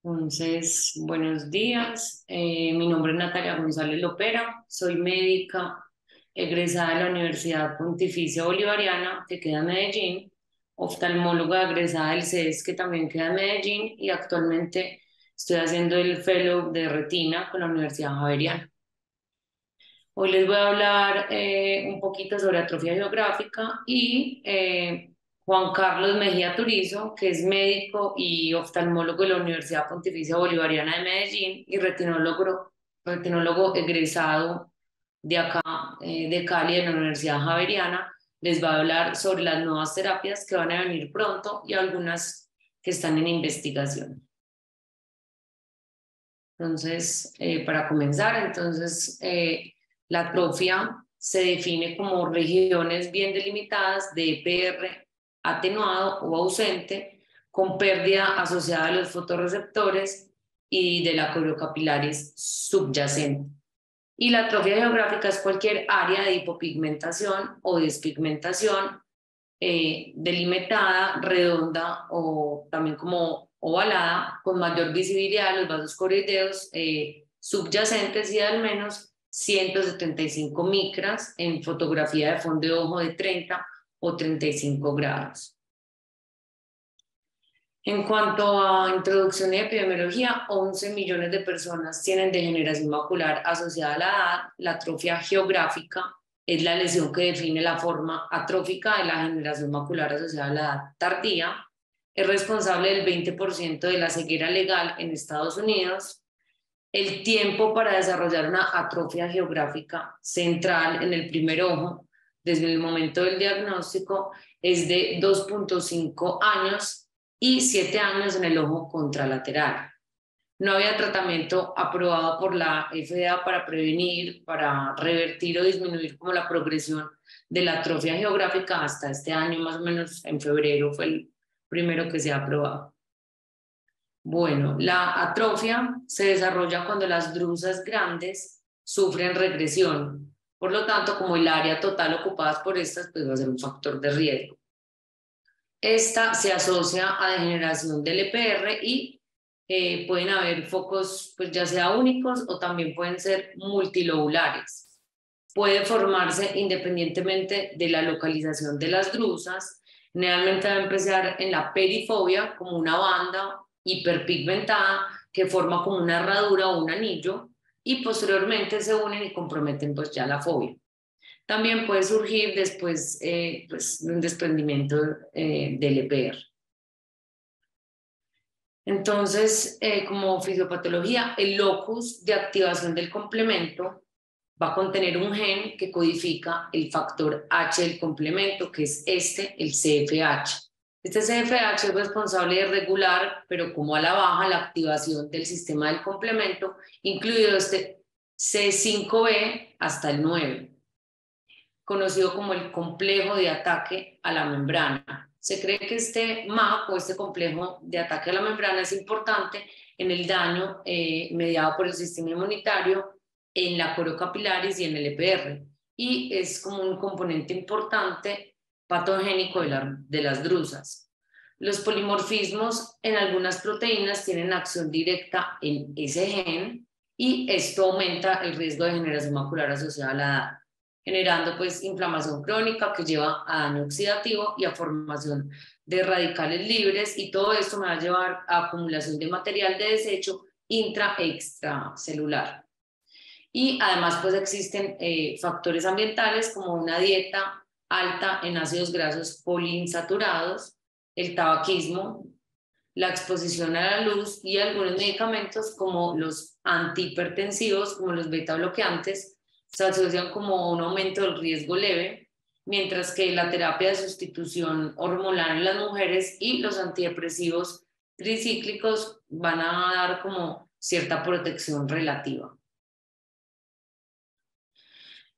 Entonces, buenos días. Mi nombre es Natalia González Lopera. Soy médica egresada de la Universidad Pontificia Bolivariana, que queda en Medellín, oftalmóloga egresada del CES, que también queda en Medellín, y actualmente estoy haciendo el Fellow de Retina con la Universidad Javeriana. Hoy les voy a hablar un poquito sobre atrofia geográfica y Juan Carlos Mejía Turizo, que es médico y oftalmólogo de la Universidad Pontificia Bolivariana de Medellín y retinólogo egresado de acá, de Cali, de la Universidad Javeriana, les va a hablar sobre las nuevas terapias que van a venir pronto y algunas que están en investigación. Entonces, para comenzar, la atrofia se define como regiones bien delimitadas de EPR atenuado o ausente con pérdida asociada a los fotorreceptores y de la coriocapilaris subyacente. Y la atrofia geográfica es cualquier área de hipopigmentación o despigmentación delimitada, redonda o también como ovalada, con mayor visibilidad de los vasos coroideos subyacentes y de al menos 175 micras en fotografía de fondo de ojo de 30 o 35 grados. En cuanto a introducción y epidemiología, 11 millones de personas tienen degeneración macular asociada a la edad. La atrofia geográfica es la lesión que define la forma atrófica de la degeneración macular asociada a la edad tardía. Es responsable del 20% de la ceguera legal en Estados Unidos. El tiempo para desarrollar una atrofia geográfica central en el primer ojo, desde el momento del diagnóstico, es de 2.5 años y 7 años en el ojo contralateral. No había tratamiento aprobado por la FDA para prevenir, para revertir o disminuir como la progresión de la atrofia geográfica hasta este año, más o menos en febrero fue el primero que se ha aprobado. Bueno, la atrofia se desarrolla cuando las drusas grandes sufren regresión. Por lo tanto, como el área total ocupada por estas, pues va a ser un factor de riesgo. Esta se asocia a degeneración del EPR y pueden haber focos, pues ya sea únicos o también pueden ser multilobulares. Puede formarse independientemente de la localización de las drusas. Generalmente va a empezar en la perifobia como una banda hiperpigmentada que forma como una herradura o un anillo y posteriormente se unen y comprometen pues ya la fobia. También puede surgir después pues, un desprendimiento del EPR. Entonces, como fisiopatología, el locus de activación del complemento va a contener un gen que codifica el factor H del complemento, que es el CFH. Este CFH es responsable de regular, pero como a la baja, la activación del sistema del complemento, incluido este C5b hasta el 9, conocido como el complejo de ataque a la membrana. Se cree que este MAC o este complejo de ataque a la membrana es importante en el daño mediado por el sistema inmunitario, en la coriocapilaris y en el EPR, y es como un componente importante patogénico de las drusas. Los polimorfismos en algunas proteínas tienen acción directa en ese gen y esto aumenta el riesgo de degeneración macular asociada a la edad, generando pues inflamación crónica que lleva a daño oxidativo y a formación de radicales libres, y todo esto me va a llevar a acumulación de material de desecho intra e extracelular. Y además pues existen factores ambientales como una dieta alta en ácidos grasos poliinsaturados, el tabaquismo, la exposición a la luz y algunos medicamentos como los antihipertensivos, como los beta bloqueantes, se asocian como un aumento del riesgo leve, mientras que la terapia de sustitución hormonal en las mujeres y los antidepresivos tricíclicos van a dar como cierta protección relativa.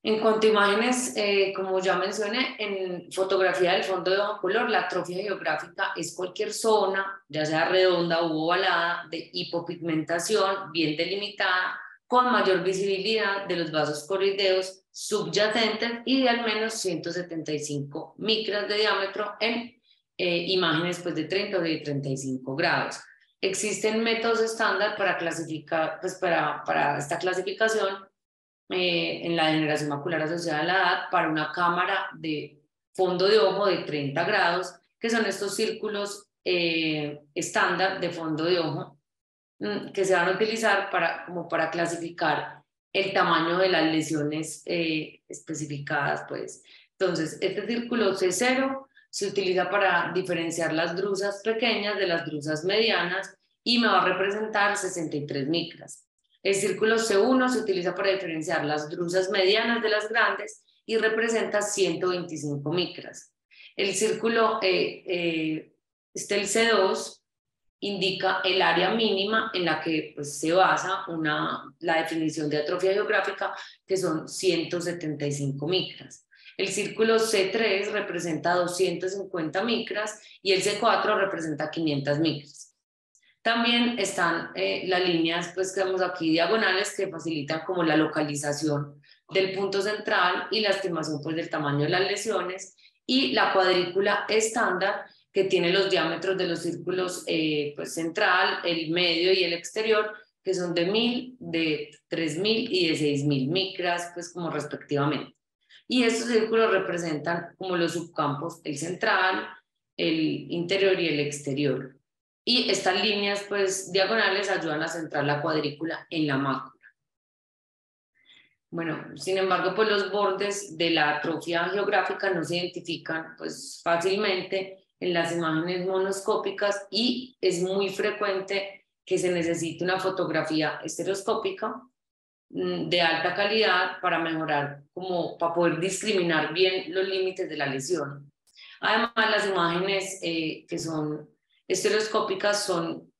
En cuanto a imágenes, como ya mencioné, en fotografía del fondo de bajo color, la atrofia geográfica es cualquier zona, ya sea redonda u ovalada, de hipopigmentación bien delimitada, con mayor visibilidad de los vasos coroideos subyacentes y de al menos 175 micras de diámetro en imágenes pues, de 30 o de 35 grados. Existen métodos estándar para clasificar, pues para esta clasificación en la degeneración macular asociada a la edad para una cámara de fondo de ojo de 30 grados, que son estos círculos estándar de fondo de ojo que se van a utilizar como para clasificar el tamaño de las lesiones especificadas, pues. Entonces, este círculo C0 se utiliza para diferenciar las drusas pequeñas de las drusas medianas y me va a representar 63 micras. El círculo C1 se utiliza para diferenciar las drusas medianas de las grandes y representa 125 micras. El círculo, el C2, indica el área mínima en la que pues, se basa la definición de atrofia geográfica, que son 175 micras. El círculo C3 representa 250 micras y el C4 representa 500 micras. También están las líneas pues, que vemos aquí diagonales que facilitan como la localización del punto central y la estimación pues, del tamaño de las lesiones, y la cuadrícula estándar que tiene los diámetros de los círculos pues central, el medio y el exterior, que son de 1000, de 3000 y de 6000 micras, pues como respectivamente. Y estos círculos representan como los subcampos, el central, el interior y el exterior. Y estas líneas pues diagonales ayudan a centrar la cuadrícula en la mácula. Bueno, sin embargo, pues los bordes de la atrofia geográfica no se identifican pues fácilmente en las imágenes monoscópicas y es muy frecuente que se necesite una fotografía estereoscópica de alta calidad para mejorar, como para poder discriminar bien los límites de la lesión. Además, las imágenes que son estereoscópicas son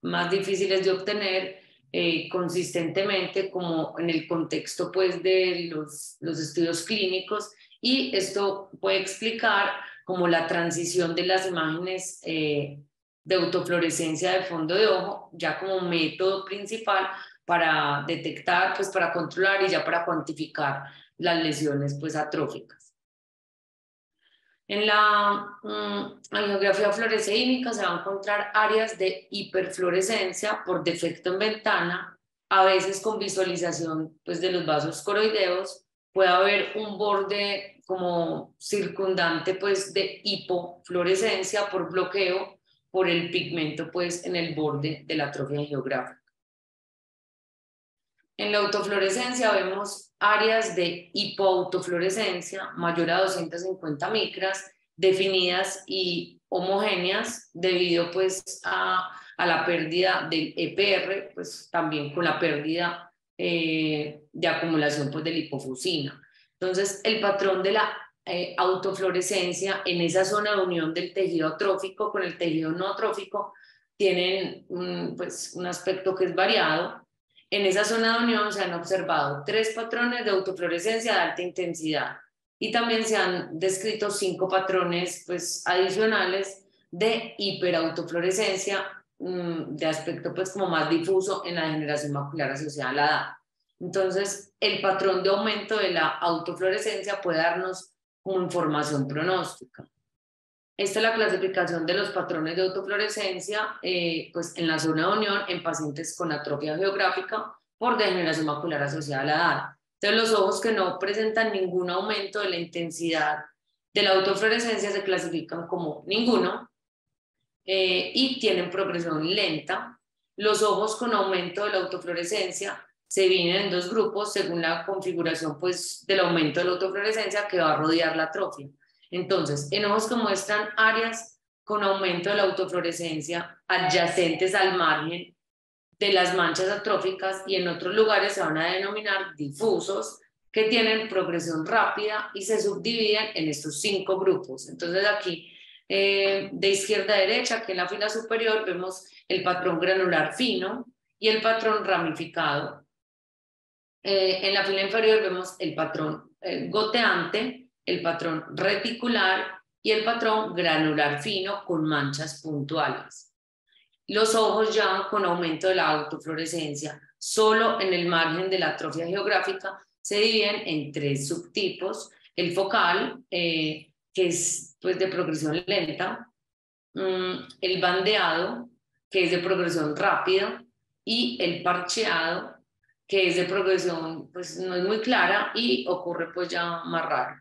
más difíciles de obtener consistentemente como en el contexto pues de los estudios clínicos, y esto puede explicar como la transición de las imágenes de autofluorescencia de fondo de ojo ya como método principal para detectar, pues para controlar y ya para cuantificar las lesiones pues atróficas. En la angiografía fluoresceínica se van a encontrar áreas de hiperfluorescencia por defecto en ventana, a veces con visualización pues, de los vasos coroideos. Puede haber un borde como circundante pues, de hipofluorescencia por bloqueo por el pigmento pues, en el borde de la atrofia geográfica. En la autofluorescencia vemos áreas de hipoautofluorescencia mayor a 250 micras, definidas y homogéneas debido pues a la pérdida del EPR, pues también con la pérdida de acumulación pues, de lipofusina. Entonces, el patrón de la autofluorescencia en esa zona de unión del tejido atrófico con el tejido no atrófico tienen pues, un aspecto que es variado. En esa zona de unión se han observado 3 patrones de autofluorescencia de alta intensidad y también se han descrito 5 patrones pues, adicionales de hiperautofluorescencia de aspecto pues, como más difuso en la degeneración macular asociada a la edad. Entonces, el patrón de aumento de la autofluorescencia puede darnos como información pronóstica. Esta es la clasificación de los patrones de autofluorescencia pues en la zona de unión en pacientes con atrofia geográfica por degeneración macular asociada a la edad. Entonces, los ojos que no presentan ningún aumento de la intensidad de la autofluorescencia se clasifican como ninguno y tienen progresión lenta. Los ojos con aumento de la autofluorescencia se dividen en 2 grupos según la configuración pues, del aumento de la autofluorescencia que va a rodear la atrofia. Entonces, en ojos que muestran áreas con aumento de la autofluorescencia adyacentes al margen de las manchas atróficas, y en otros lugares se van a denominar difusos, que tienen progresión rápida y se subdividen en estos 5 grupos. Entonces aquí de izquierda a derecha, que en la fila superior vemos el patrón granular fino y el patrón ramificado. En la fila inferior vemos el patrón goteante, el patrón reticular y el patrón granular fino con manchas puntuales. Los ojos ya con aumento de la autofluorescencia, solo en el margen de la atrofia geográfica, se dividen en 3 subtipos. El focal, que es pues, de progresión lenta, el bandeado, que es de progresión rápida, y el parcheado, que es de progresión, pues no es muy clara y ocurre pues ya más raro.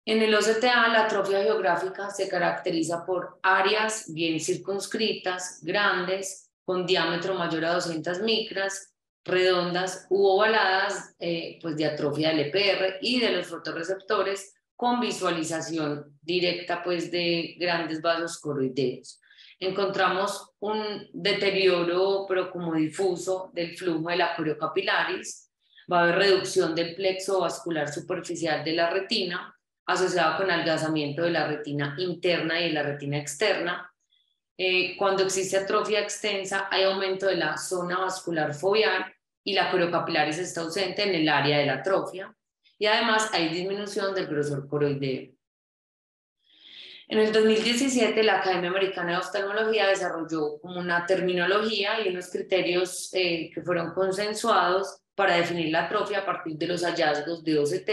En el OCTA, la atrofia geográfica se caracteriza por áreas bien circunscritas, grandes, con diámetro mayor a 200 micras, redondas u ovaladas, pues de atrofia del EPR y de los fotorreceptores, con visualización directa pues de grandes vasos coroideos. Encontramos un deterioro, pero como difuso, del flujo de la coriocapilaris. Va a haber reducción del plexo vascular superficial de la retina, asociado con adelgazamiento de la retina interna y de la retina externa. Cuando existe atrofia extensa, hay aumento de la zona vascular foveal y la coriocapilaris está ausente en el área de la atrofia. Y además hay disminución del grosor coroideo. En el 2017, la Academia Americana de Oftalmología desarrolló como una terminología y unos criterios que fueron consensuados para definir la atrofia a partir de los hallazgos de OCT,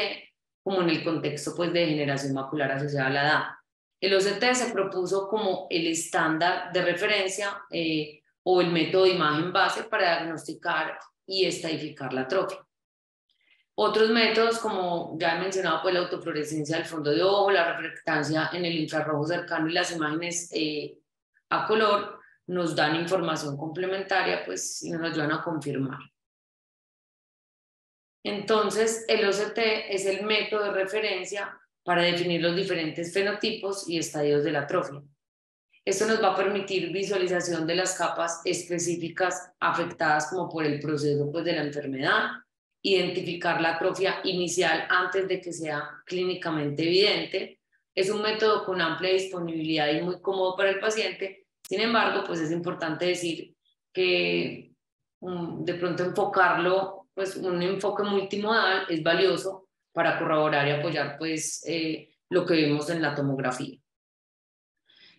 como en el contexto pues, de degeneración macular asociada a la edad. El OCT se propuso como el estándar de referencia o el método de imagen base para diagnosticar y estadificar la atrofia. Otros métodos, como ya he mencionado, pues la autofluorescencia del fondo de ojo, la refractancia en el infrarrojo cercano y las imágenes a color, nos dan información complementaria pues, y nos ayudan a confirmar. Entonces, el OCT es el método de referencia para definir los diferentes fenotipos y estadios de la atrofia. Esto nos va a permitir visualización de las capas específicas afectadas como por el proceso pues, de la enfermedad, identificar la atrofia inicial antes de que sea clínicamente evidente. Es un método con amplia disponibilidad y muy cómodo para el paciente. Sin embargo, pues es importante decir que de pronto enfocarlo, pues un enfoque multimodal es valioso para corroborar y apoyar pues lo que vemos en la tomografía.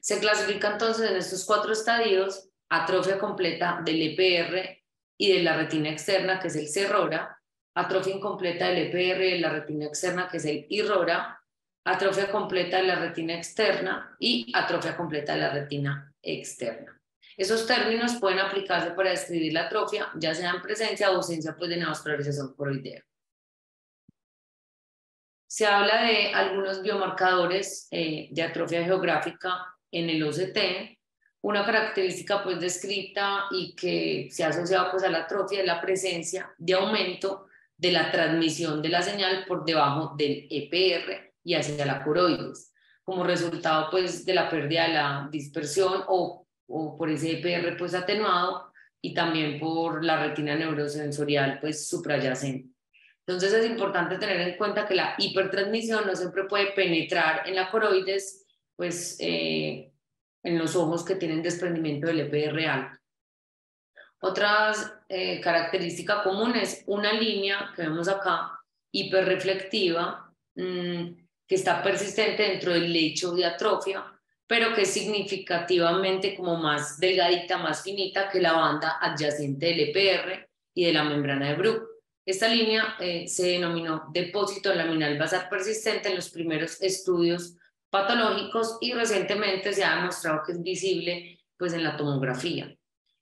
Se clasifica entonces en estos 4 estadios: atrofia completa del EPR y de la retina externa, que es el CERRORA, atrofia incompleta del EPR y de la retina externa, que es el IRRORA, atrofia completa de la retina externa y atrofia completa de la retina externa. Esos términos pueden aplicarse para describir la atrofia, ya sea en presencia o ausencia pues, de neovascularización coroidea. Se habla de algunos biomarcadores de atrofia geográfica en el OCT. Una característica pues descrita y que se ha asociado pues a la atrofia es la presencia de aumento de la transmisión de la señal por debajo del EPR y hacia la coroides, como resultado pues de la pérdida de la dispersión o por ese EPR pues atenuado, y también por la retina neurosensorial pues suprayacente. Entonces es importante tener en cuenta que la hipertransmisión no siempre puede penetrar en la coroides, pues en los ojos que tienen desprendimiento del EPR alto. Otras característica común es una línea que vemos acá, hiperreflectiva, que está persistente dentro del lecho de atrofia, pero que es significativamente como más delgadita, más finita que la banda adyacente del EPR y de la membrana de Bruch. Esta línea se denominó depósito laminal basal persistente en los primeros estudios patológicos y recientemente se ha demostrado que es visible pues, en la tomografía.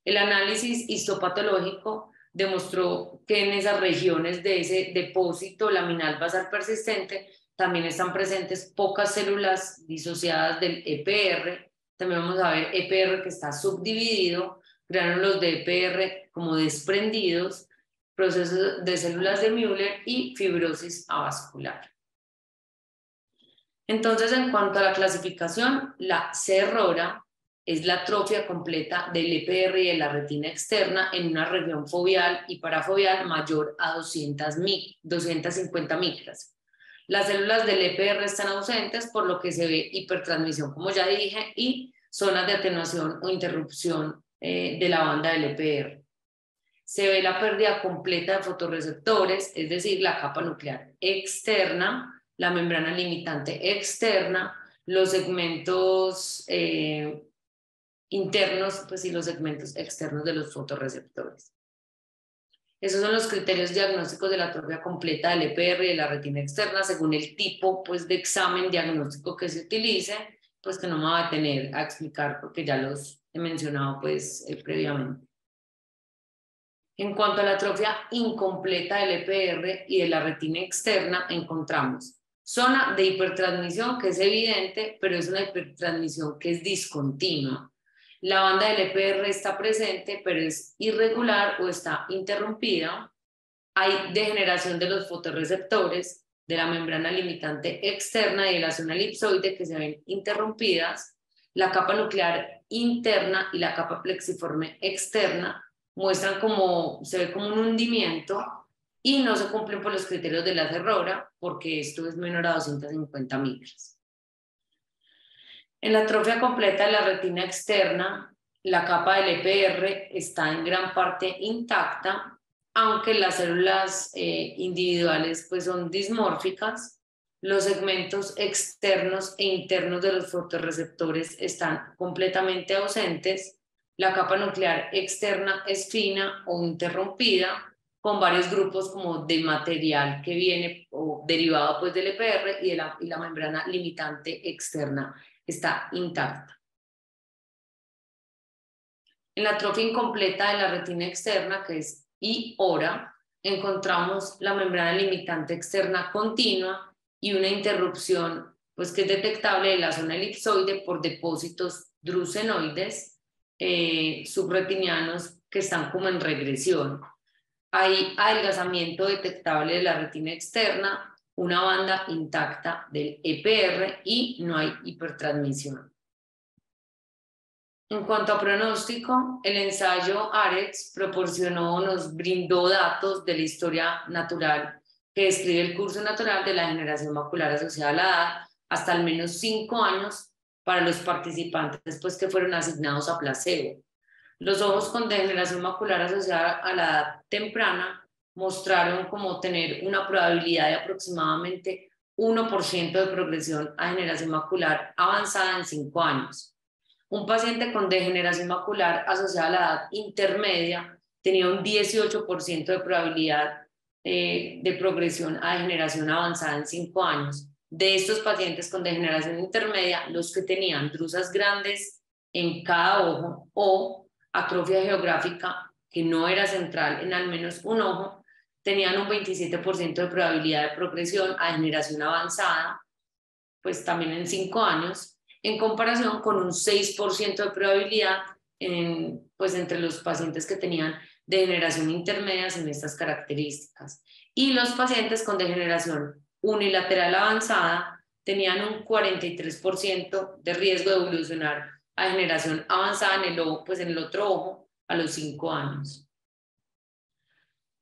El análisis histopatológico demostró que en esas regiones de ese depósito laminal basal persistente también están presentes pocas células disociadas del EPR. También vamos a ver EPR que está subdividido, gránulos de EPR como desprendidos, procesos de células de Müller y fibrosis avascular. Entonces, en cuanto a la clasificación, la CERRORA es la atrofia completa del EPR y de la retina externa en una región foveal y parafoveal mayor a 250 micras. Las células del EPR están ausentes, por lo que se ve hipertransmisión, como ya dije, y zonas de atenuación o interrupción de la banda del EPR. Se ve la pérdida completa de fotorreceptores, es decir, la capa nuclear externa, la membrana limitante externa, los segmentos internos pues, y los segmentos externos de los fotorreceptores. Esos son los criterios diagnósticos de la atrofia completa del EPR y de la retina externa según el tipo pues, de examen diagnóstico que se utilice. pues que no me voy a detener a explicar porque ya los he mencionado pues previamente. En cuanto a la atrofia incompleta del EPR y de la retina externa, encontramos zona de hipertransmisión que es evidente, pero es una hipertransmisión que es discontinua. La banda del EPR está presente, pero es irregular o está interrumpida. Hay degeneración de los fotorreceptores, de la membrana limitante externa y de la zona elipsoide que se ven interrumpidas. La capa nuclear interna y la capa plexiforme externa muestran como, se ve como un hundimiento y no se cumplen por los criterios de la Serrora porque esto es menor a 250 micras. En la atrofia completa de la retina externa, la capa del EPR está en gran parte intacta, aunque las células individuales pues, son dismórficas. Los segmentos externos e internos de los fotorreceptores están completamente ausentes. La capa nuclear externa es fina o interrumpida, con varios grupos como de material que viene o derivado pues, del EPR y la membrana limitante externa está intacta. En la atrofia incompleta de la retina externa, que es I-hora, encontramos la membrana limitante externa continua y una interrupción pues, que es detectable de la zona elipsoide por depósitos drucenoides subretinianos que están como en regresión. Hay adelgazamiento detectable de la retina externa, una banda intacta del EPR y no hay hipertransmisión. En cuanto a pronóstico, el ensayo AREX nos brindó datos de la historia natural que describe el curso natural de la degeneración macular asociada a la edad hasta al menos 5 años para los participantes pues, que fueron asignados a placebo. Los ojos con degeneración macular asociada a la edad temprana mostraron como tener una probabilidad de aproximadamente 1% de progresión a degeneración macular avanzada en 5 años. Un paciente con degeneración macular asociada a la edad intermedia tenía un 18% de probabilidad de progresión a degeneración avanzada en 5 años. De estos pacientes con degeneración intermedia, los que tenían drusas grandes en cada ojo o atrofia geográfica que no era central en al menos un ojo, tenían un 27% de probabilidad de progresión a degeneración avanzada, pues también en 5 años, en comparación con un 6% de probabilidad pues entre los pacientes que tenían degeneración intermedia en estas características. Y los pacientes con degeneración unilateral avanzada tenían un 43% de riesgo de evolucionar a degeneración avanzada en el ojo, pues en el otro ojo a los 5 años.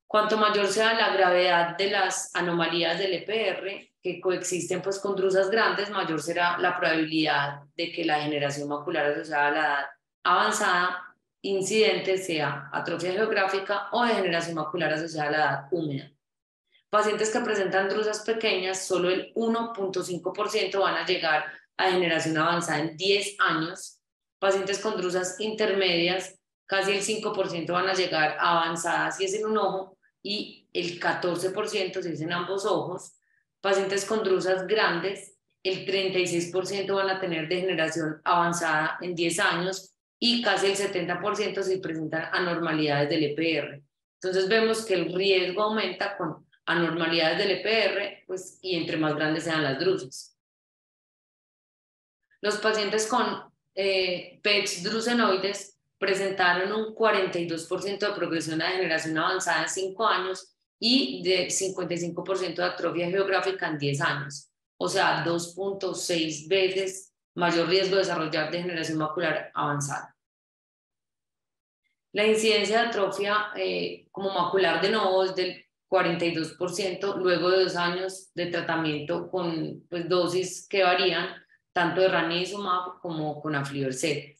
Cuanto mayor sea la gravedad de las anomalías del EPR, que coexisten pues, con drusas grandes, mayor será la probabilidad de que la degeneración macular asociada a la edad avanzada incidente sea atrofia geográfica o degeneración macular asociada a la edad húmeda. Pacientes que presentan drusas pequeñas, solo el 1.5% van a llegar a degeneración avanzada en 10 años. Pacientes con drusas intermedias, casi el 5% van a llegar a avanzadas si es en un ojo y el 14% si es en ambos ojos. Pacientes con drusas grandes, el 36% van a tener degeneración avanzada en 10 años y casi el 70% si presentan anormalidades del EPR. Entonces vemos que el riesgo aumenta con anormalidades del EPR pues, y entre más grandes sean las drusas. Los pacientes con PETs drucenoides presentaron un 42% de progresión a degeneración avanzada en 5 años y de 55% de atrofia geográfica en 10 años. O sea, 2.6 veces mayor riesgo de desarrollar degeneración macular avanzada. La incidencia de atrofia como macular de nuevo es del 42% luego de 2 años de tratamiento con pues, dosis que varían tanto de ranibizumab como con aflibercept.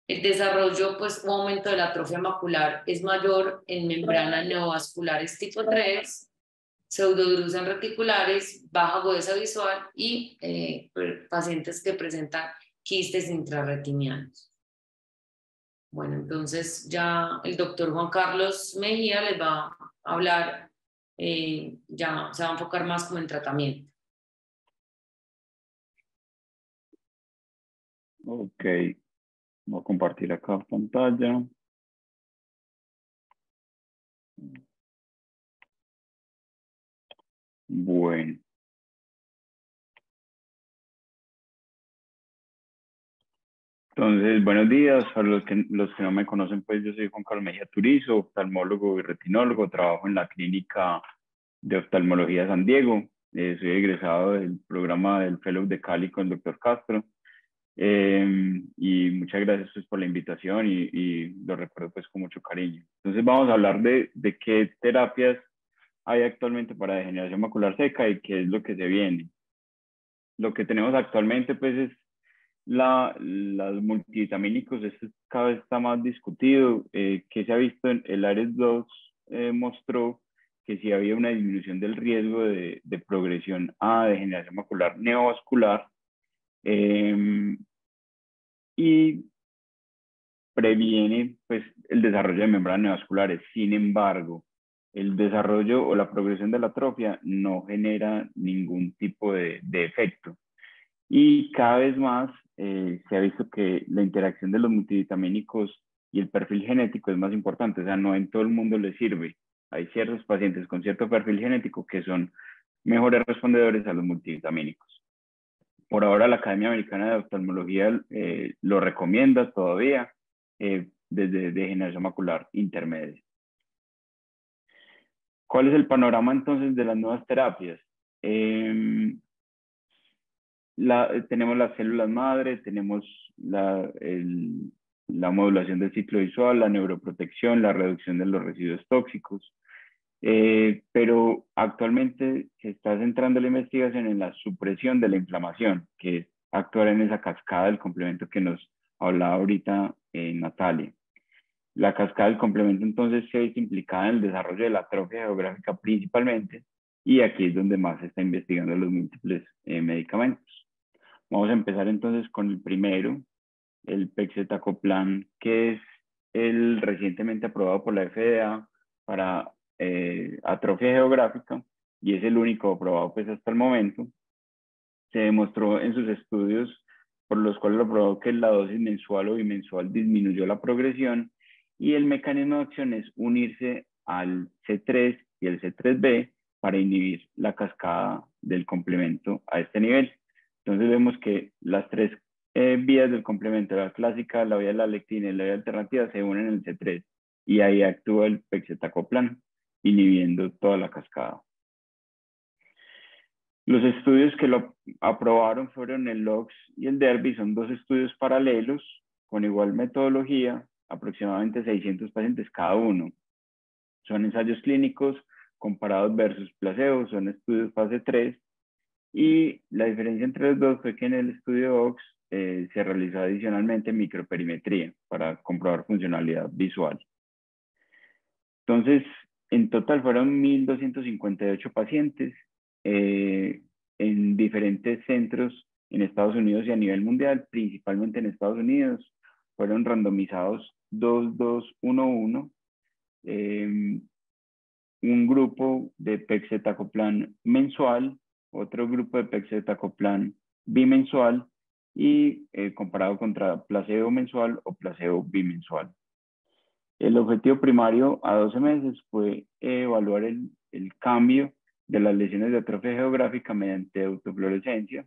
El desarrollo pues, o aumento de la atrofia macular es mayor en membranas neovasculares tipo 3, pseudodrusas reticulares, baja agudeza visual y pacientes que presentan quistes intrarretinianos. Bueno, entonces ya el doctor Juan Carlos Mejía les va a hablar, ya se va a enfocar más como en tratamiento. Ok, voy a compartir acá pantalla. Bueno, entonces, buenos días. Para los que no me conocen, pues yo soy Juan Carlos Mejía Turizo, oftalmólogo y retinólogo. Trabajo en la clínica de oftalmología de San Diego. Soy egresado del programa del Fellow de Cali con el doctor Castro. Y muchas gracias pues, por la invitación y lo recuerdo pues con mucho cariño. Entonces vamos a hablar de qué terapias hay actualmente para degeneración macular seca y qué es lo que se viene. Lo que tenemos actualmente pues es los multivitamínicos. Esto cada vez está más discutido. Que se ha visto en el ARES 2 mostró que sí había una disminución del riesgo de progresión a degeneración macular neovascular, y previene pues, el desarrollo de membranas neovasculares. Sin embargo, el desarrollo o la progresión de la atrofia no genera ningún tipo de efecto. Y cada vez más se ha visto que la interacción de los multivitamínicos y el perfil genético es más importante. O sea, no en todo el mundo le sirve. Hay ciertos pacientes con cierto perfil genético que son mejores respondedores a los multivitamínicos. Por ahora la Academia Americana de Oftalmología lo recomienda todavía desde degeneración macular intermedia. ¿Cuál es el panorama entonces de las nuevas terapias? Tenemos las células madre, tenemos la modulación del ciclo visual, la neuroprotección, la reducción de los residuos tóxicos. Pero actualmente se está centrando la investigación en la supresión de la inflamación, que es actuar en esa cascada del complemento que nos hablaba ahorita Natalia. La cascada del complemento entonces se ve implicada en el desarrollo de la atrofia geográfica principalmente, y aquí es donde más se está investigando los múltiples medicamentos. Vamos a empezar entonces con el primero, el pegcetacoplan, que es el recientemente aprobado por la FDA para atrofia geográfica y es el único aprobado pues hasta el momento. Se demostró en sus estudios por los cuales lo probó que la dosis mensual o bimensual disminuyó la progresión, y el mecanismo de acción es unirse al C3 y el C3b para inhibir la cascada del complemento a este nivel. Entonces vemos que las tres vías del complemento, la clásica, la vía de la lectina y la vía alternativa, se unen en el C3 y ahí actúa el pegcetacoplan, inhibiendo toda la cascada. Los estudios que lo aprobaron fueron el LOX y el DERBY. Son dos estudios paralelos con igual metodología, aproximadamente 600 pacientes cada uno. Son ensayos clínicos comparados versus placebo, son estudios fase 3, y la diferencia entre los dos fue que en el estudio OX se realizó adicionalmente microperimetría para comprobar funcionalidad visual. Entonces, en total fueron 1.258 pacientes en diferentes centros en Estados Unidos y a nivel mundial, principalmente en Estados Unidos. Fueron randomizados 2-2-1-1, un grupo de pegcetacoplan mensual, otro grupo de pegcetacoplan bimensual y comparado contra placebo mensual o placebo bimensual. El objetivo primario a 12 meses fue evaluar el cambio de las lesiones de atrofia geográfica mediante autofluorescencia,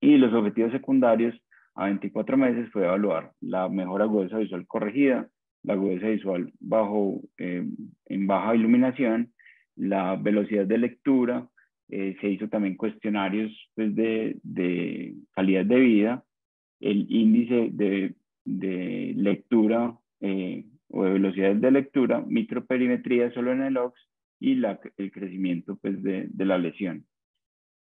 y los objetivos secundarios a 24 meses fue evaluar la mejor agudeza visual corregida, la agudeza visual en baja iluminación, la velocidad de lectura. Se hizo también cuestionarios pues, de calidad de vida, el índice de lectura o de velocidad de lectura, microperimetría solo en el OX y el crecimiento pues, de la lesión.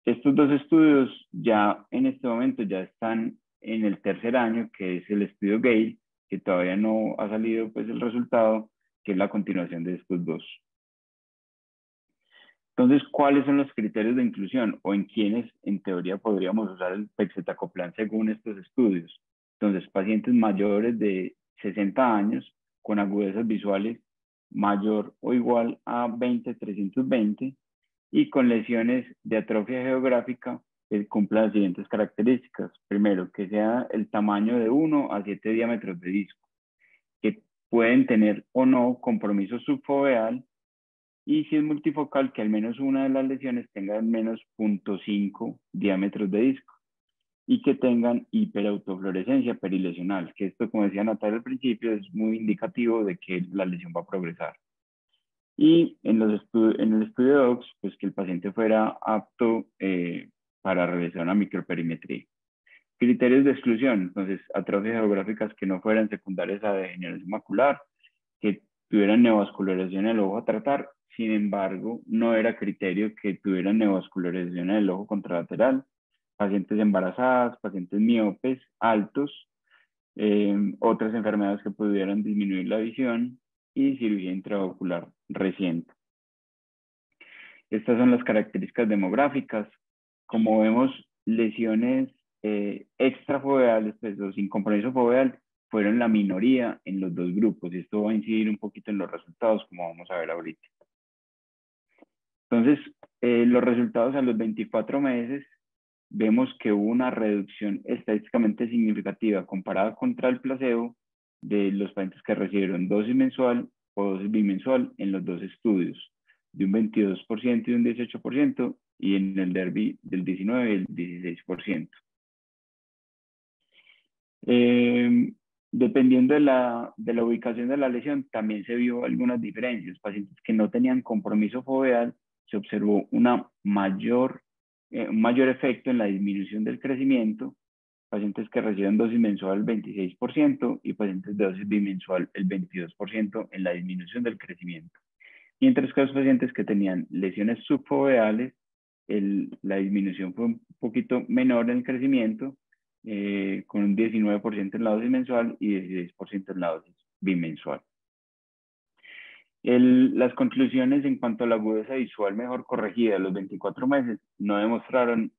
Estos dos estudios ya en este momento ya están en el tercer año, que es el estudio Gale, que todavía no ha salido pues, el resultado, que es la continuación de estos dos. Entonces, ¿cuáles son los criterios de inclusión o en quiénes en teoría podríamos usar el pegcetacoplan según estos estudios? Entonces, pacientes mayores de 60 años con agudezas visuales mayor o igual a 20/320 y con lesiones de atrofia geográfica cumpla las siguientes características. Primero, que sea el tamaño de 1 a 7 diámetros de disco, que pueden tener o no compromiso subfoveal, y si es multifocal, que al menos una de las lesiones tenga al menos 0.5 diámetros de disco y que tengan hiperautofluorescencia perilesional, que esto, como decía Natalia al principio, es muy indicativo de que la lesión va a progresar. Y en el estudio DOCS, pues que el paciente fuera apto para realizar una microperimetría. Criterios de exclusión, entonces, atrofias geográficas que no fueran secundarias a degeneración macular, que tuvieran neovascularización en el ojo a tratar. Sin embargo, no era criterio que tuvieran neovascularización en el ojo contralateral. Pacientes embarazadas, pacientes miopes, altos, otras enfermedades que pudieran disminuir la visión y cirugía intraocular reciente. Estas son las características demográficas. Como vemos, lesiones extrafoveales, pues, o sin compromiso foveal, fueron la minoría en los dos grupos. Y esto va a incidir un poquito en los resultados, como vamos a ver ahorita. Entonces, los resultados a los 24 meses, vemos que hubo una reducción estadísticamente significativa comparada contra el placebo de los pacientes que recibieron dosis mensual o dosis bimensual en los dos estudios, de un 22% y un 18%, y en el DERBY del 19% y el 16%. Dependiendo de la ubicación de la lesión, también se vio algunas diferencias. Pacientes que no tenían compromiso foveal, se observó un mayor efecto en la disminución del crecimiento. Pacientes que recibieron dosis mensual el 26% y pacientes de dosis bimensual el 22% en la disminución del crecimiento. Mientras que los pacientes que tenían lesiones subfoveales, la disminución fue un poquito menor en el crecimiento, con un 19% en la dosis mensual y 16% en la dosis bimensual. Las conclusiones en cuanto a la agudeza visual mejor corregida a los 24 meses no demostraron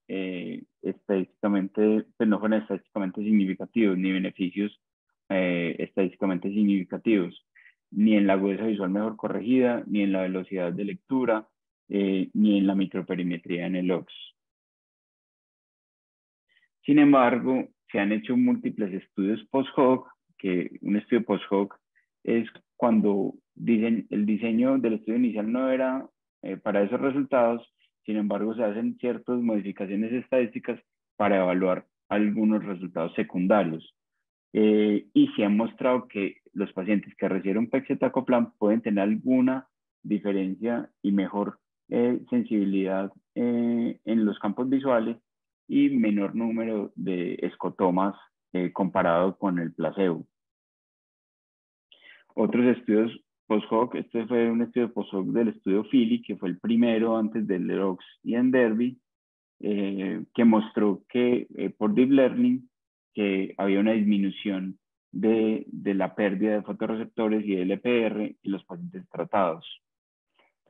estadísticamente, pues no fueron estadísticamente significativos, ni beneficios estadísticamente significativos, ni en la agudeza visual mejor corregida, ni en la velocidad de lectura, ni en la microperimetría en el OX. Sin embargo, se han hecho múltiples estudios post-hoc, que un estudio post-hoc es cuando el diseño del estudio inicial no era para esos resultados, sin embargo se hacen ciertas modificaciones estadísticas para evaluar algunos resultados secundarios. Y se ha mostrado que los pacientes que recibieron pegcetacoplan pueden tener alguna diferencia y mejor sensibilidad en los campos visuales y menor número de escotomas comparado con el placebo. Otros estudios post-hoc, este fue un estudio post-hoc del estudio Philly, que fue el primero antes del DOCS y en DERBY, que mostró que por deep learning que había una disminución de la pérdida de fotorreceptores y LPR en los pacientes tratados.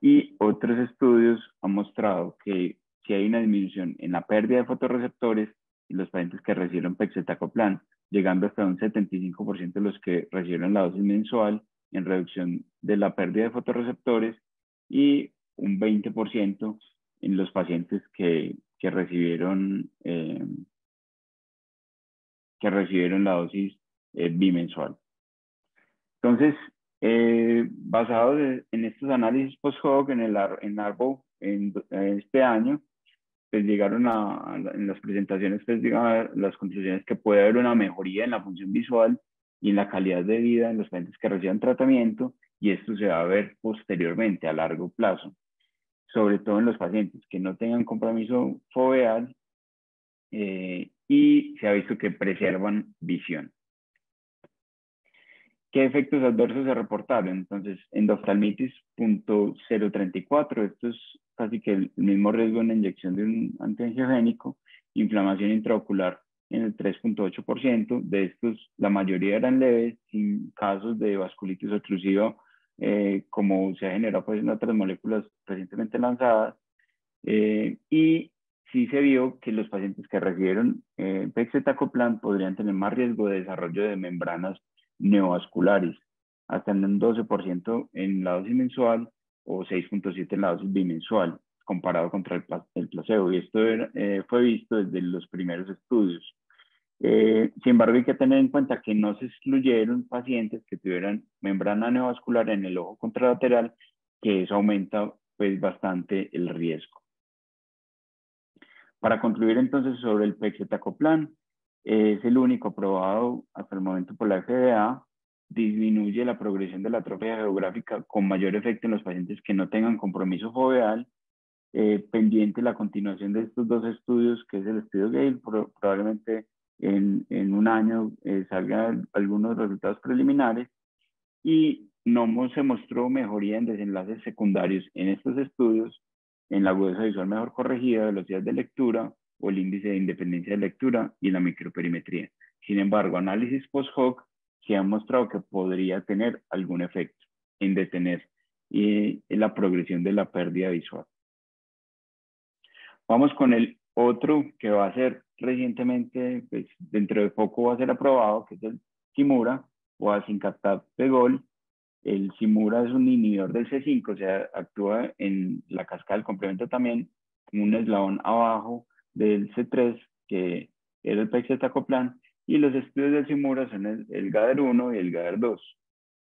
Y otros estudios han mostrado que si hay una disminución en la pérdida de fotorreceptores en los pacientes que recibieron pegcetacoplan, llegando hasta un 75% de los que recibieron la dosis mensual en reducción de la pérdida de fotorreceptores y un 20% en los pacientes que recibieron la dosis bimensual. Entonces, basados en estos análisis post-hoc en ARBO en este año, pues llegaron en las presentaciones, pues llegaron a las conclusiones que puede haber una mejoría en la función visual y en la calidad de vida en los pacientes que reciban tratamiento, y esto se va a ver posteriormente a largo plazo, sobre todo en los pacientes que no tengan compromiso foveal y se ha visto que preservan visión. ¿Qué efectos adversos se reportaron? Entonces, endoftalmitis 0.034, esto es casi que el mismo riesgo en la inyección de un antiangiogénico, inflamación intraocular en el 3.8%, de estos la mayoría eran leves, sin casos de vasculitis oclusiva, como se ha generado pues, en otras moléculas recientemente lanzadas, y sí se vio que los pacientes que recibieron pegcetacoplan podrían tener más riesgo de desarrollo de membranas neovasculares, hasta en un 12% en la dosis mensual o 6.7% en la dosis bimensual. comparado contra el placebo. Y esto fue visto desde los primeros estudios. Sin embargo, hay que tener en cuenta que no se excluyeron pacientes que tuvieran membrana neovascular en el ojo contralateral, que eso aumenta pues bastante el riesgo. Para concluir entonces sobre el pegcetacoplan, es el único aprobado hasta el momento por la FDA, disminuye la progresión de la atrofia geográfica con mayor efecto en los pacientes que no tengan compromiso foveal, pendiente la continuación de estos dos estudios, que es el estudio Gale, probablemente en un año salgan algunos resultados preliminares, y no se mostró mejoría en desenlaces secundarios en estos estudios, en la agudeza visual mejor corregida, velocidad de lectura o el índice de independencia de lectura y la microperimetría. Sin embargo, análisis post-hoc se han mostrado que podría tener algún efecto en detener la progresión de la pérdida visual. Vamos con el otro que va a ser recientemente, pues dentro de poco va a ser aprobado, que es el Cimura o Asincatat Pegol. El Cimura es un inhibidor del C5, o sea, actúa en la cascada del complemento también, como un eslabón abajo del C3, que era el pegcetacoplan, y los estudios del Cimura son el GADER1 y el GADER2.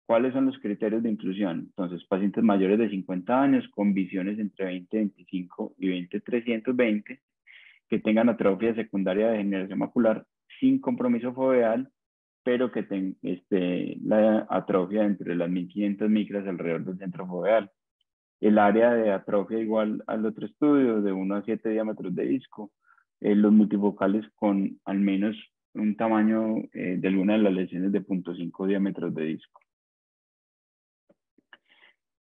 ¿Cuáles son los criterios de inclusión? Entonces, pacientes mayores de 50 años con visiones entre 20-25 y 20-320, que tengan atrofia secundaria de degeneración macular sin compromiso foveal, pero que tengan la atrofia entre las 1500 micras alrededor del centro foveal. El área de atrofia igual al otro estudio, de 1 a 7 diámetros de disco. Los multifocales con al menos un tamaño de alguna de las lesiones de 0.5 diámetros de disco.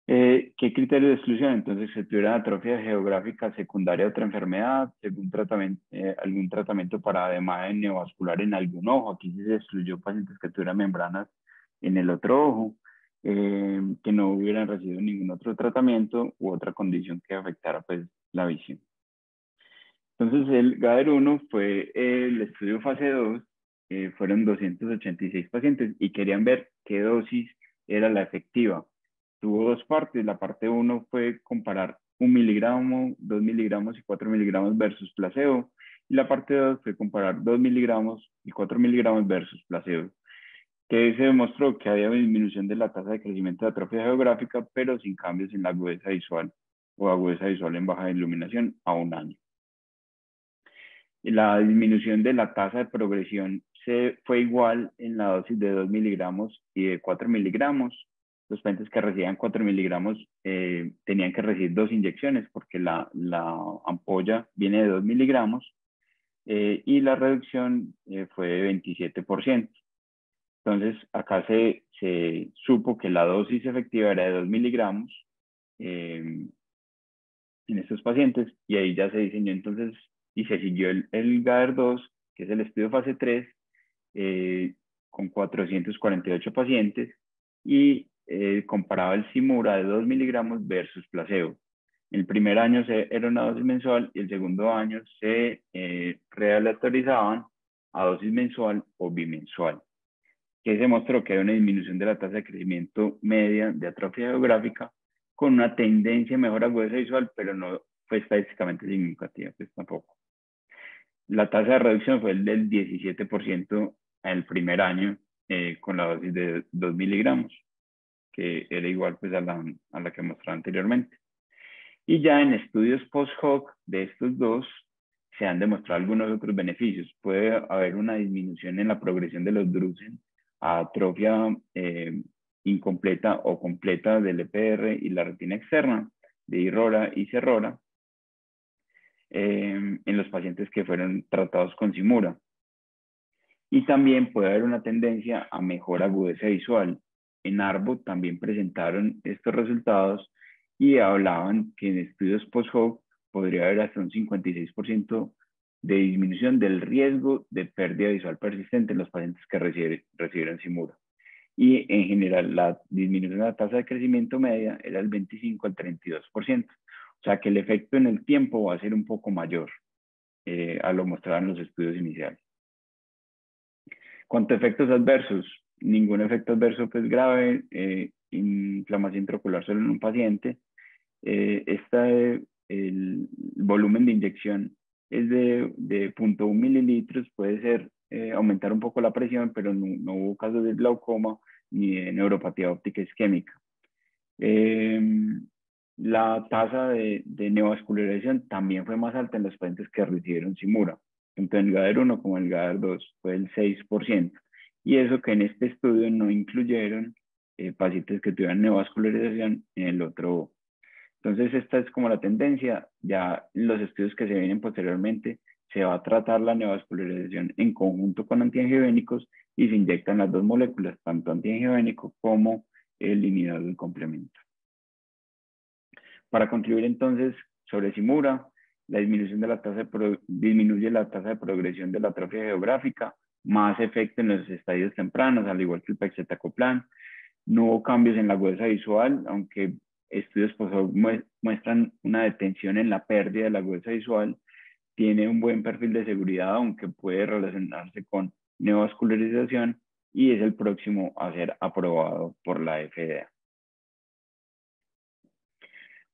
¿Qué criterio de exclusión? Entonces, si tuviera atrofia geográfica secundaria a otra enfermedad, algún tratamiento para edema neovascular en algún ojo. Aquí sí se excluyó pacientes que tuvieran membranas en el otro ojo, que no hubieran recibido ningún otro tratamiento u otra condición que afectara pues, la visión. Entonces, el GADER1 fue el estudio fase 2, fueron 286 pacientes y querían ver qué dosis era la efectiva. Tuvo dos partes. La parte 1 fue comparar 1 miligramo, 2 miligramos y 4 miligramos versus placebo. Y la parte 2 fue comparar 2 miligramos y 4 miligramos versus placebo. Que se demostró que había disminución de la tasa de crecimiento de atrofia geográfica, pero sin cambios en la agudeza visual o agudeza visual en baja iluminación a un año. La disminución de la tasa de progresión fue igual en la dosis de 2 miligramos y de 4 miligramos. Los pacientes que recibían 4 miligramos tenían que recibir 2 inyecciones porque la ampolla viene de 2 miligramos y la reducción fue de 27%. Entonces, acá se supo que la dosis efectiva era de 2 miligramos en estos pacientes y ahí ya se diseñó entonces y se siguió el GADER2, que es el estudio fase 3, con 448 pacientes y comparaba el Cimura de 2 miligramos versus placebo. El primer año era una dosis mensual y el segundo año se realeatorizaban a dosis mensual o bimensual, que se mostró que hay una disminución de la tasa de crecimiento media de atrofia geográfica con una tendencia a mejor agudeza visual, pero no fue estadísticamente significativa, pues tampoco. La tasa de reducción fue el del 17% en el primer año con la dosis de 2 miligramos, que era igual pues a la que mostré anteriormente. Y ya en estudios post-hoc de estos dos se han demostrado algunos otros beneficios. Puede haber una disminución en la progresión de los drusen a atrofia incompleta o completa del EPR y la retina externa de IRORA y CERRORA en los pacientes que fueron tratados con Cimura. Y también puede haber una tendencia a mejor agudeza visual. En ARBO también presentaron estos resultados y hablaban que en estudios post-hoc podría haber hasta un 56% de disminución del riesgo de pérdida visual persistente en los pacientes que recibieron Cimura. Y en general la disminución de la tasa de crecimiento media era el 25 al 32%. O sea que el efecto en el tiempo va a ser un poco mayor a lo mostrado en los estudios iniciales. Cuanto a efectos adversos, ningún efecto adverso pues grave, inflamación intraocular solo en un paciente. Esta el volumen de inyección es de 0.1 mililitros, puede ser aumentar un poco la presión, pero no hubo casos de glaucoma ni de neuropatía óptica isquémica. La tasa de neovascularización también fue más alta en los pacientes que recibieron Simura, tanto en el GADER 1 como en el GADER 2, fue el 6%. Y eso que en este estudio no incluyeron pacientes que tuvieran neovascularización en el otro ojo. Entonces, esta es como la tendencia. Ya en los estudios que se vienen posteriormente, se va a tratar la neovascularización en conjunto con antiangiogénicos y se inyectan las dos moléculas, tanto antiangiogénico como el inhibidor del complemento. Para concluir entonces sobre Simura, la disminución de la tasa disminuye la tasa de progresión de la atrofia geográfica, más efecto en los estadios tempranos, al igual que el pegcetacoplan. No hubo cambios en la agudeza visual, aunque estudios muestran una detención en la pérdida de la agudeza visual. Tiene un buen perfil de seguridad, aunque puede relacionarse con neovascularización, y es el próximo a ser aprobado por la FDA.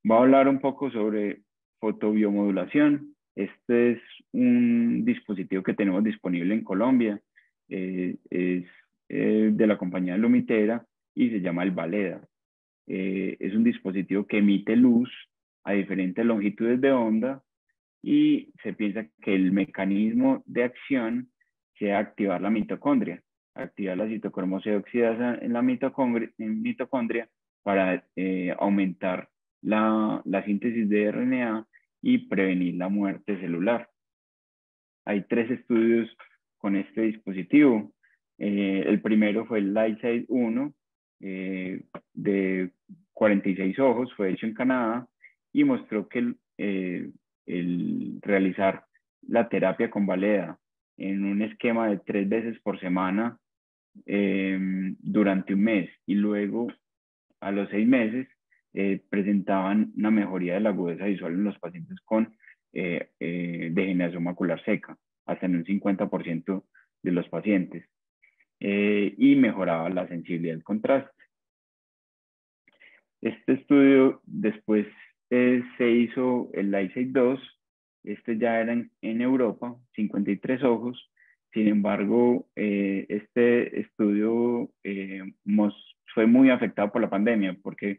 Voy a hablar un poco sobre fotobiomodulación. Este es un dispositivo que tenemos disponible en Colombia. Es de la compañía Lumitera y se llama el Valeda. Es un dispositivo que emite luz a diferentes longitudes de onda y se piensa que el mecanismo de acción sea activar la mitocondria, activar la citocromo-C oxidasa en la mitocondria para aumentar la síntesis de RNA y prevenir la muerte celular. Hay 3 estudios con este dispositivo. El primero fue el Lightside 1 de 46 ojos, fue hecho en Canadá y mostró que el realizar la terapia con Valeda en un esquema de 3 veces por semana durante un mes y luego a los 6 meses presentaban una mejoría de la agudeza visual en los pacientes con degeneración macular seca, hasta en un 50% de los pacientes, y mejoraba la sensibilidad del contraste. Este estudio después se hizo el Lightside 2, este ya era en Europa, 53 ojos. Sin embargo, este estudio fue muy afectado por la pandemia porque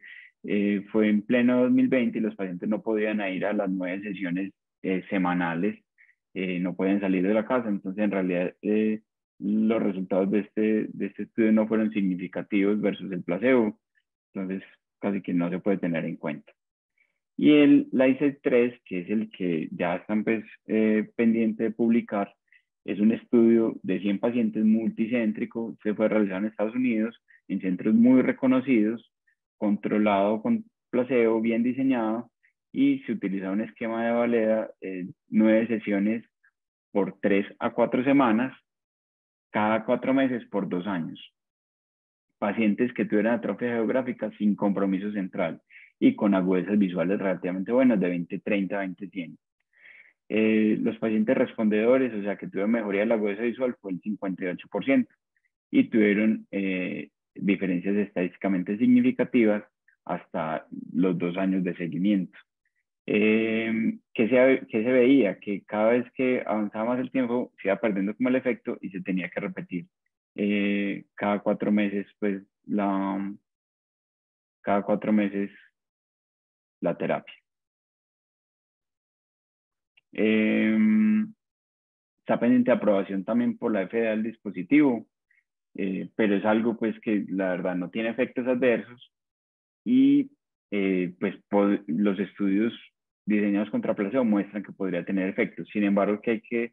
fue en pleno 2020 y los pacientes no podían ir a las 9 sesiones semanales, no pueden salir de la casa. Entonces, en realidad, los resultados de este estudio no fueron significativos versus el placebo. Entonces, casi que no se puede tener en cuenta. Y el Lightside 3, que es el que ya están pues, pendiente de publicar, es un estudio de 100 pacientes multicéntrico, se fue realizado en Estados Unidos, en centros muy reconocidos, controlado con placebo, bien diseñado, y se utilizaba un esquema de Valeda, 9 sesiones por 3 a 4 semanas, cada 4 meses por 2 años. Pacientes que tuvieran atrofia geográfica sin compromiso central y con agudezas visuales relativamente buenas de 20/30 a 20/100. Los pacientes respondedores, o sea, que tuvieron mejoría de la agudeza visual, fue el 58% y tuvieron diferencias estadísticamente significativas hasta los 2 años de seguimiento. ¿Qué se veía? Que cada vez que avanzaba más el tiempo se iba perdiendo como el efecto y se tenía que repetir cada 4 meses, pues cada 4 meses la terapia. Está pendiente de aprobación también por la FDA del dispositivo, pero es algo pues que la verdad no tiene efectos adversos y pues los estudios diseñados contra placebo muestran que podría tener efectos. Sin embargo, que hay que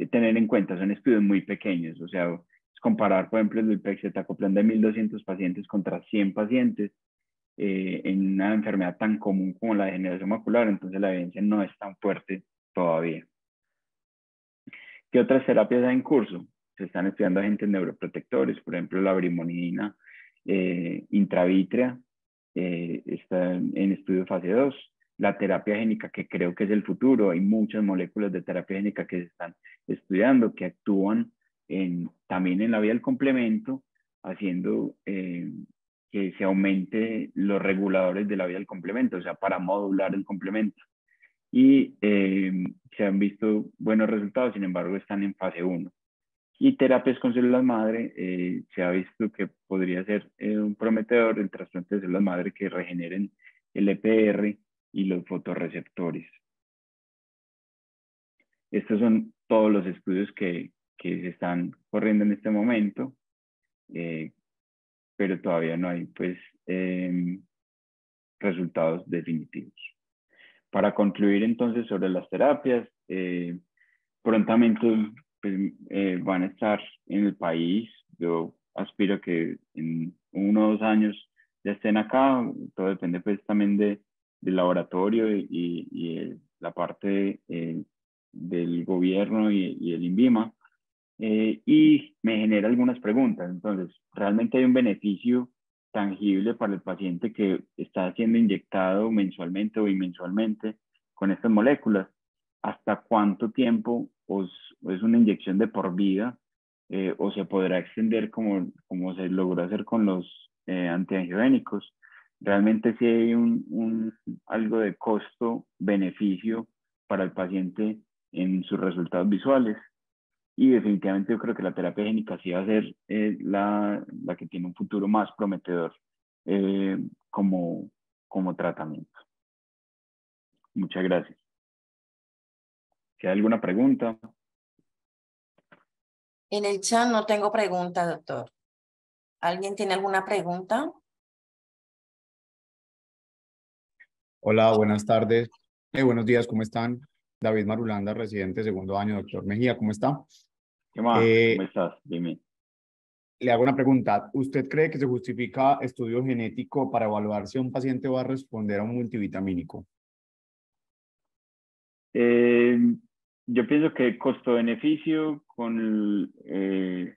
tener en cuenta, son estudios muy pequeños, o sea, es comparar, por ejemplo, el pegcetacoplan de 1.200 pacientes contra 100 pacientes en una enfermedad tan común como la degeneración macular, entonces la evidencia no es tan fuerte todavía. ¿Qué otras terapias hay en curso? Se están estudiando agentes neuroprotectores, por ejemplo, la brimonidina intravítrea, está en estudio fase 2. La terapia génica, que creo que es el futuro, hay muchas moléculas de terapia génica que se están estudiando, que actúan también en la vía del complemento, haciendo que se aumente los reguladores de la vía del complemento, o sea, para modular el complemento. y se han visto buenos resultados, sin embargo están en fase 1. Y terapias con células madre, se ha visto que podría ser un prometedor el trasplante de células madre que regeneren el EPR y los fotorreceptores. Estos son todos los estudios que se están corriendo en este momento, pero todavía no hay pues resultados definitivos. Para concluir entonces sobre las terapias, prontamente pues, van a estar en el país. Yo aspiro a que en 1 o 2 años ya estén acá. Todo depende pues también del laboratorio y la parte del gobierno y el INVIMA. Y me genera algunas preguntas. Entonces, ¿realmente hay un beneficio tangible para el paciente que está siendo inyectado mensualmente o bimensualmente con estas moléculas? ¿Hasta cuánto tiempo es una inyección de por vida o se podrá extender como se logró hacer con los antiangiogénicos? Realmente sí hay algo de costo-beneficio para el paciente en sus resultados visuales. Y definitivamente yo creo que la terapia génica sí va a ser la que tiene un futuro más prometedor eh, como tratamiento. Muchas gracias. Si hay alguna pregunta. En el chat no tengo pregunta, doctor. ¿Alguien tiene alguna pregunta? Hola, buenas tardes. Buenos días, ¿cómo están? David Marulanda, residente de 2º año. Doctor Mejía, ¿cómo está? ¿Qué más? ¿Cómo estás? Dime. Le hago una pregunta. ¿Usted cree que se justifica estudio genético para evaluar si un paciente va a responder a un multivitamínico? Yo pienso que costo-beneficio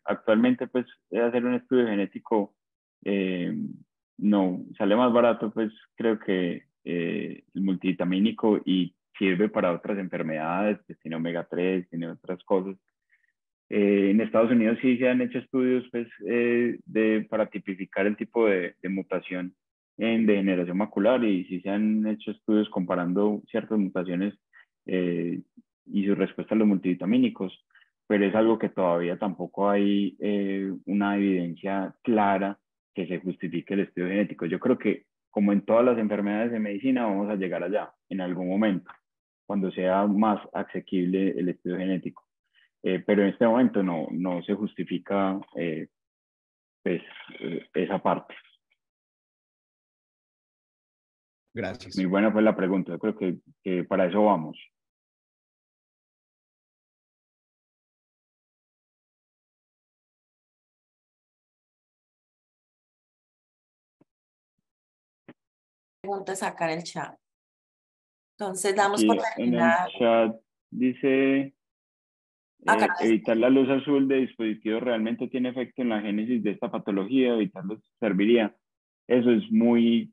actualmente pues hacer un estudio genético no sale más barato, pues creo que el multivitamínico y sirve para otras enfermedades, pues tiene omega 3, tiene otras cosas. En Estados Unidos sí se han hecho estudios pues, para tipificar el tipo de mutación en degeneración macular y sí se han hecho estudios comparando ciertas mutaciones y su respuesta a los multivitamínicos, pero es algo que todavía tampoco hay una evidencia clara que se justifique el estudio genético. Yo creo que como en todas las enfermedades de medicina vamos a llegar allá en algún momento, cuando sea más asequible el estudio genético. Pero en este momento no se justifica pues, esa parte. Gracias. Muy buena fue la pregunta. Yo creo que para eso vamos. Preguntas acá en el chat. Entonces, damos Aquí por en el terminar. chat dice, Acá. evitar la luz azul de dispositivos realmente tiene efecto en la génesis de esta patología, evitarlo serviría. Eso es muy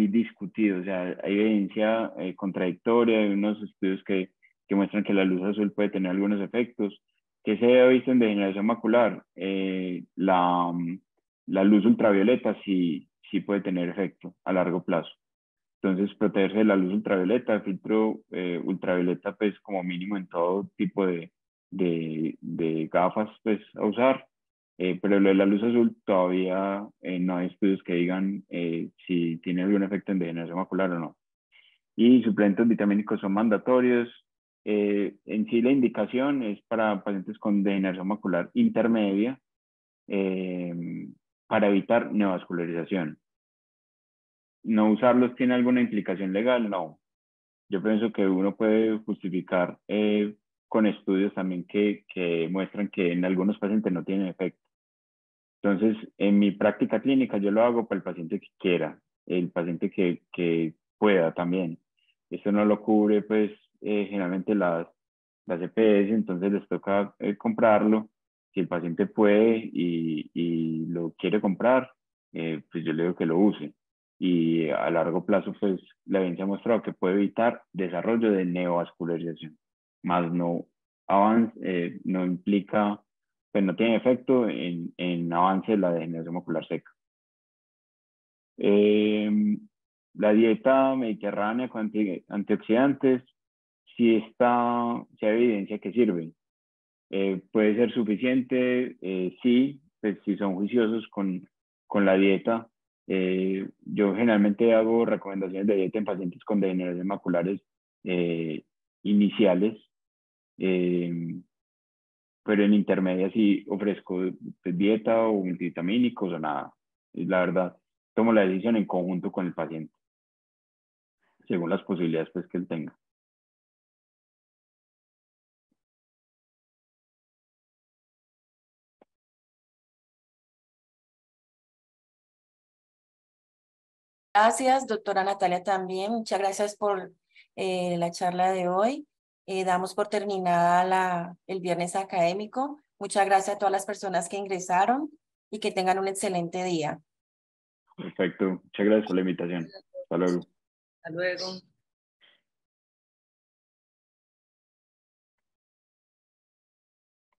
discutido, o sea, hay evidencia contradictoria, hay unos estudios que muestran que la luz azul puede tener algunos efectos. ¿Qué se ha visto en degeneración macular? La luz ultravioleta sí puede tener efecto a largo plazo. Entonces, protegerse de la luz ultravioleta, filtro ultravioleta, pues como mínimo en todo tipo de gafas, pues a usar. Pero lo de la luz azul todavía no hay estudios que digan si tiene algún efecto en degeneración macular o no. Y suplementos vitamínicos son mandatorios. En sí la indicación es para pacientes con degeneración macular intermedia para evitar neovascularización. ¿No usarlos tiene alguna implicación legal? No. Yo pienso que uno puede justificar con estudios también que muestran que en algunos pacientes no tienen efecto. Entonces, en mi práctica clínica yo lo hago para el paciente que quiera, el paciente que pueda también. Esto no lo cubre, pues, generalmente las EPS, entonces les toca comprarlo. Si el paciente puede y lo quiere comprar, pues yo le digo que lo use. Y a largo plazo, pues, la evidencia ha mostrado que puede evitar desarrollo de neovascularización, más no implica pues no tiene efecto en avance de la degeneración macular seca. La dieta mediterránea con antioxidantes, si hay evidencia que sirve. ¿Puede ser suficiente? Sí, pues si son juiciosos con la dieta. Yo generalmente hago recomendaciones de dieta en pacientes con degeneraciones maculares iniciales, pero en intermedia sí ofrezco dieta o multivitamínicos o nada. La verdad, tomo la decisión en conjunto con el paciente, según las posibilidades pues, que él tenga. Gracias, doctora Natalia, también. Muchas gracias por la charla de hoy. Damos por terminada el viernes académico. Muchas gracias a todas las personas que ingresaron y que tengan un excelente día. Perfecto. Muchas gracias por la invitación. Hasta luego. Hasta luego.